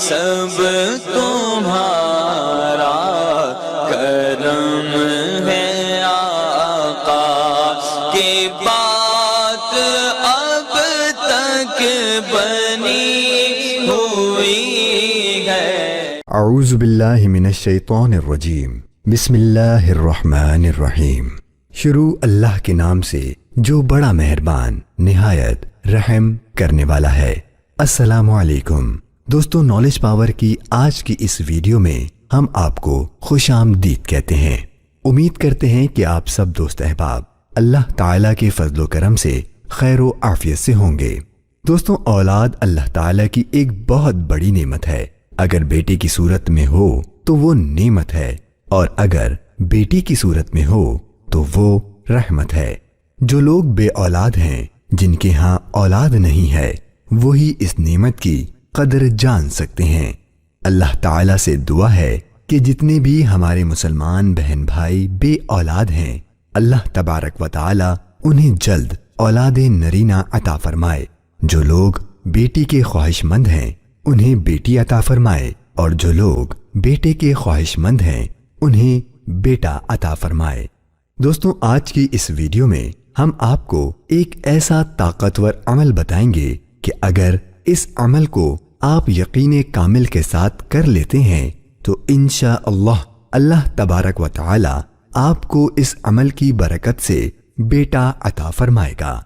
سب تمہارا کرم ہے آقا کی بات اب تک بنی ہوئی ہے۔ اعوذ باللہ من الشیطان الرجیم، بسم اللہ الرحمن الرحیم۔ شروع اللہ کے نام سے جو بڑا مہربان نہایت رحم کرنے والا ہے۔ السلام علیکم دوستو، نالج پاور کی آج کی اس ویڈیو میں ہم آپ کو خوش آمدید کہتے ہیں۔ امید کرتے ہیں کہ آپ سب دوست احباب اللہ تعالیٰ کے فضل و کرم سے خیر و عافیت سے ہوں گے۔ دوستو، اولاد اللہ تعالیٰ کی ایک بہت بڑی نعمت ہے۔ اگر بیٹے کی صورت میں ہو تو وہ نعمت ہے، اور اگر بیٹی کی صورت میں ہو تو وہ رحمت ہے۔ جو لوگ بے اولاد ہیں، جن کے ہاں اولاد نہیں ہے، وہی اس نعمت کی قدر جان سکتے ہیں۔ اللہ تعالیٰ سے دعا ہے کہ جتنے بھی ہمارے مسلمان بہن بھائی بے اولاد ہیں، اللہ تبارک و تعالی انہیں جلد اولاد نرینہ عطا فرمائے۔ جو لوگ بیٹی کے خواہش مند ہیں انہیں بیٹی عطا فرمائے، اور جو لوگ بیٹے کے خواہش مند ہیں انہیں بیٹا عطا فرمائے۔ دوستوں، آج کی اس ویڈیو میں ہم آپ کو ایک ایسا طاقتور عمل بتائیں گے کہ اگر اس عمل کو آپ یقین کامل کے ساتھ کر لیتے ہیں تو انشاءاللہ اللہ تبارک و تعالی آپ کو اس عمل کی برکت سے بیٹا عطا فرمائے گا۔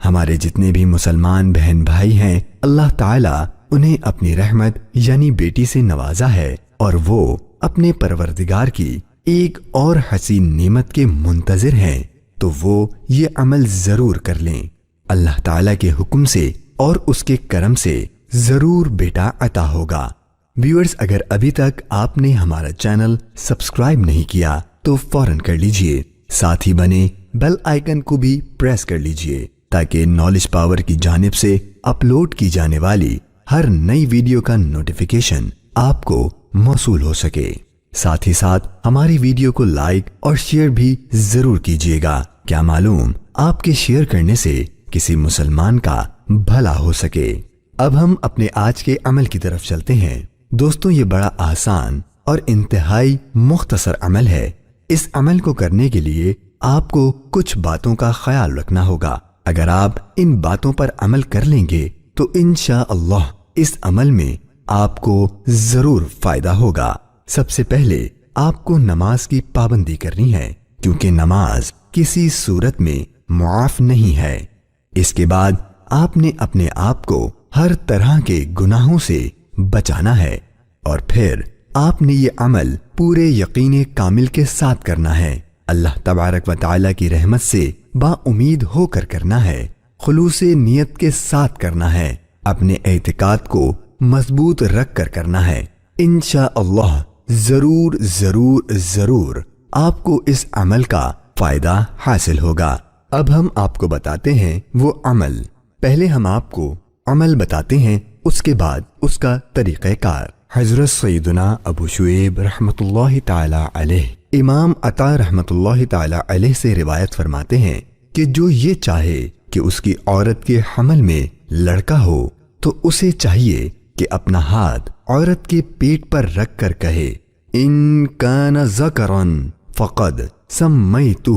ہمارے جتنے بھی مسلمان بہن بھائی ہیں، اللہ تعالی انہیں اپنی رحمت یعنی بیٹی سے نوازا ہے، اور وہ اپنے پروردگار کی ایک اور حسین نعمت کے منتظر ہیں، تو وہ یہ عمل ضرور کر لیں۔ اللہ تعالیٰ کے حکم سے اور اس کے کرم سے ضرور بیٹا عطا ہوگا۔ ویورز، اگر ابھی تک آپ نے ہمارا چینل سبسکرائب نہیں کیا تو فوراً کر لیجئے، ساتھ ہی بنے بیل آئیکن کو بھی پریس کر لیجئے تاکہ نالج پاور کی جانب سے اپلوڈ کی جانے والی ہر نئی ویڈیو کا نوٹیفیکیشن آپ کو موصول ہو سکے۔ ساتھ ہی ساتھ ہماری ویڈیو کو لائک اور شیئر بھی ضرور کیجیے گا، کیا معلوم آپ کے شیئر کرنے سے کسی مسلمان کا بھلا ہو سکے۔ اب ہم اپنے آج کے عمل کی طرف چلتے ہیں۔ دوستوں، یہ بڑا آسان اور انتہائی مختصر عمل ہے۔ اس عمل کو کرنے کے لیے آپ کو کچھ باتوں کا خیال رکھنا ہوگا۔ اگر آپ ان باتوں پر عمل کر لیں گے تو انشاءاللہ اس عمل میں آپ کو ضرور فائدہ ہوگا۔ سب سے پہلے آپ کو نماز کی پابندی کرنی ہے، کیونکہ نماز کسی صورت میں معاف نہیں ہے۔ اس کے بعد آپ نے اپنے آپ کو ہر طرح کے گناہوں سے بچانا ہے، اور پھر آپ نے یہ عمل پورے یقین کامل کے ساتھ کرنا ہے۔ اللہ تبارک و تعالیٰ کی رحمت سے با امید ہو کر کرنا ہے، خلوص نیت کے ساتھ کرنا ہے، اپنے اعتقاد کو مضبوط رکھ کر کرنا ہے۔ انشاءاللہ ضرور ضرور ضرور آپ کو اس عمل کا فائدہ حاصل ہوگا۔ اب ہم آپ کو بتاتے ہیں وہ عمل۔ پہلے ہم آپ کو عمل بتاتے ہیں، اس کے بعد اس کا طریقہ کار۔ حضرت سیدنا ابو شعیب رحمۃ اللہ تعالی علیہ، امام عطا رحمۃ اللہ تعالی علیہ سے روایت فرماتے ہیں کہ جو یہ چاہے کہ اس کی عورت کے حمل میں لڑکا ہو تو اسے چاہیے کہ اپنا ہاتھ عورت کے پیٹ پر رکھ کر کہے، ان کان ذکرا فقد سمیتہ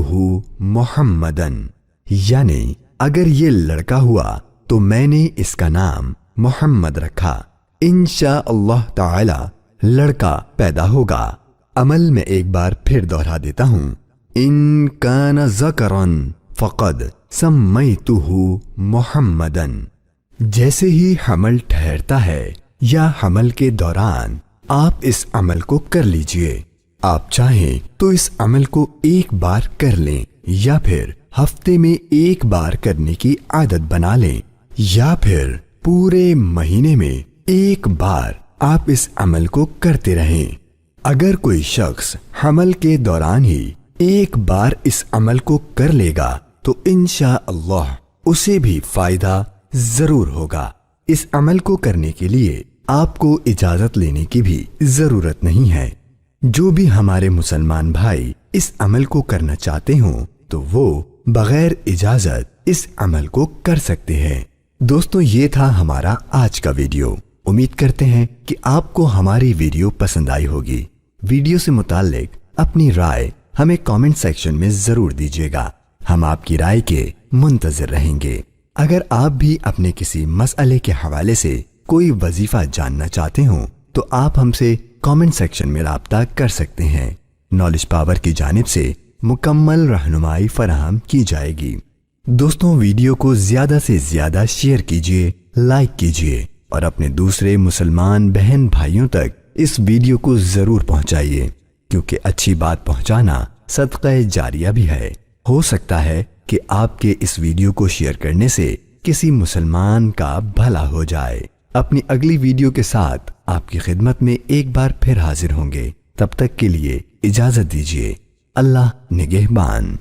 محمدن، یعنی اگر یہ لڑکا ہوا تو میں نے اس کا نام محمد رکھا۔ انشاءاللہ تعالی لڑکا پیدا ہوگا۔ عمل میں ایک بار پھر دہرا دیتا ہوں، ان کان ذکرا فقد سمیتہ محمدن۔ جیسے ہی حمل ٹھہرتا ہے یا حمل کے دوران آپ اس عمل کو کر لیجئے۔ آپ چاہیں تو اس عمل کو ایک بار کر لیں، یا پھر ہفتے میں ایک بار کرنے کی عادت بنا لیں، یا پھر پورے مہینے میں ایک بار آپ اس عمل کو کرتے رہیں۔ اگر کوئی شخص حمل کے دوران ہی ایک بار اس عمل کو کر لے گا تو انشاءاللہ اسے بھی فائدہ ضرور ہوگا۔ اس عمل کو کرنے کے لیے آپ کو اجازت لینے کی بھی ضرورت نہیں ہے۔ جو بھی ہمارے مسلمان بھائی اس عمل کو کرنا چاہتے ہوں تو وہ بغیر اجازت اس عمل کو کر سکتے ہیں۔ دوستو، یہ تھا ہمارا آج کا ویڈیو۔ امید کرتے ہیں کہ آپ کو ہماری ویڈیو پسند آئی ہوگی۔ ویڈیو سے متعلق اپنی رائے ہمیں کامنٹ سیکشن میں ضرور دیجیے گا، ہم آپ کی رائے کے منتظر رہیں گے۔ اگر آپ بھی اپنے کسی مسئلے کے حوالے سے کوئی وظیفہ جاننا چاہتے ہوں تو آپ ہم سے کامنٹ سیکشن میں رابطہ کر سکتے ہیں۔ نالج پاور کی جانب سے مکمل رہنمائی فراہم کی جائے گی۔ دوستوں، ویڈیو کو زیادہ سے زیادہ شیئر کیجیے، لائک کیجیے اور اپنے دوسرے مسلمان بہن بھائیوں تک اس ویڈیو کو ضرور پہنچائیے، کیونکہ اچھی بات پہنچانا صدقہ جاریہ بھی ہے۔ ہو سکتا ہے کہ آپ کے اس ویڈیو کو شیئر کرنے سے کسی مسلمان کا بھلا ہو جائے۔ اپنی اگلی ویڈیو کے ساتھ آپ کی خدمت میں ایک بار پھر حاضر ہوں گے، تب تک کے لیے اجازت دیجیے۔ اللہ نگہبان۔